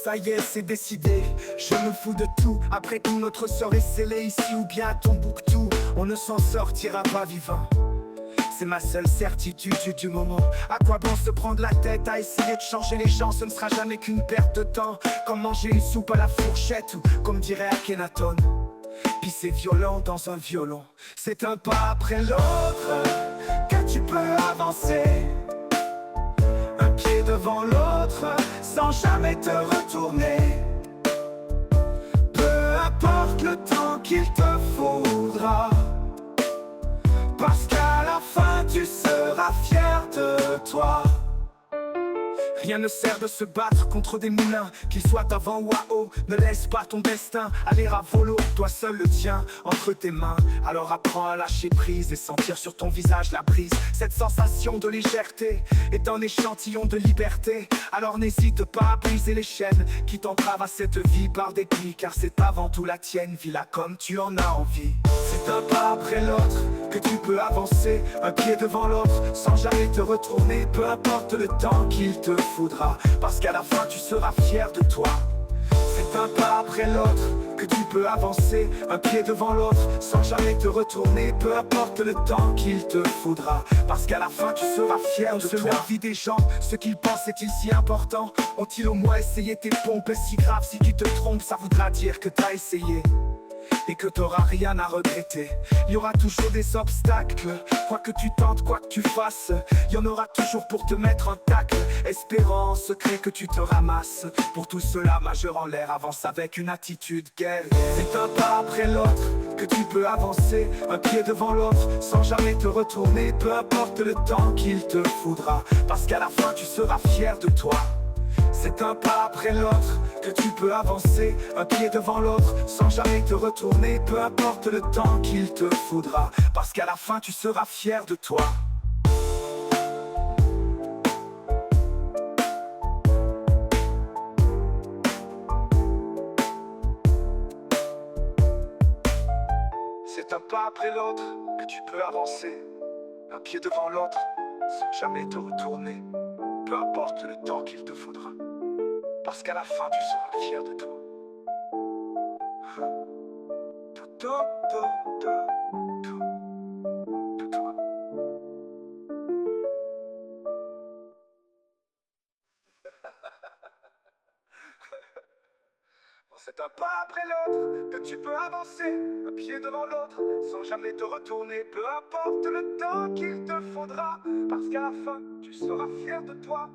Ça y est, c'est décidé, je me fous de tout. Après tout, notre sort est scellée ici ou bien à Tombouctou. On ne s'en sortira pas vivant. C'est ma seule certitude du moment. À quoi bon se prendre la tête à essayer de changer les gens? Ce ne sera jamais qu'une perte de temps. Comme manger une soupe à la fourchette ou comme dirait Akhenaton, pisser violent dans un violon. C'est un pas après l'autre que tu peux avancer, un pied devant l'autre sans jamais te retourner. Peu importe le temps qu'il te faudra, parce qu'à la fin tu seras fier de toi. Rien ne sert de se battre contre des moulins, qu'ils soient avant ou à eau. Ne laisse pas ton destin aller à volo, toi seul le tien entre tes mains. Alors apprends à lâcher prise et sentir sur ton visage la brise. Cette sensation de légèreté est un échantillon de liberté. Alors n'hésite pas à briser les chaînes qui t'entravent à cette vie par dépit, car c'est avant tout la tienne, vis-la comme tu en as envie. C'est un pas après l'autre que tu peux avancer, un pied devant l'autre sans jamais te retourner. Peu importe le temps qu'il te faudra, parce qu'à la fin tu seras fier de toi. C'est un pas après l'autre que tu peux avancer, un pied devant l'autre sans jamais te retourner. Peu importe le temps qu'il te faudra, parce qu'à la fin tu seras fier de toi. La vie des gens, ce qu'ils pensent est-il si important? Ont-ils au moins essayé tes pompes? Si grave si tu te trompes, ça voudra dire que t'as essayé et que t'auras rien à regretter. Il y aura toujours des obstacles, quoi que tu tentes, quoi que tu fasses. Il y en aura toujours pour te mettre un tacle, espérant en secret que tu te ramasses. Pour tout cela, majeur en l'air, avance avec une attitude guerrière. C'est un pas après l'autre que tu peux avancer, un pied devant l'autre sans jamais te retourner. Peu importe le temps qu'il te faudra, parce qu'à la fin tu seras fier de toi. C'est un pas après l'autre que tu peux avancer, un pied devant l'autre sans jamais te retourner. Peu importe le temps qu'il te faudra, parce qu'à la fin tu seras fier de toi. C'est un pas après l'autre que tu peux avancer, un pied devant l'autre sans jamais te retourner. Peu importe le temps qu'il te faudra, parce qu'à la fin tu seras fier de toi. De toi. C'est un pas après l'autre que tu peux avancer, un pied devant l'autre sans jamais te retourner. Peu importe le temps qu'il te faudra, parce qu'à la fin tu seras fier de toi.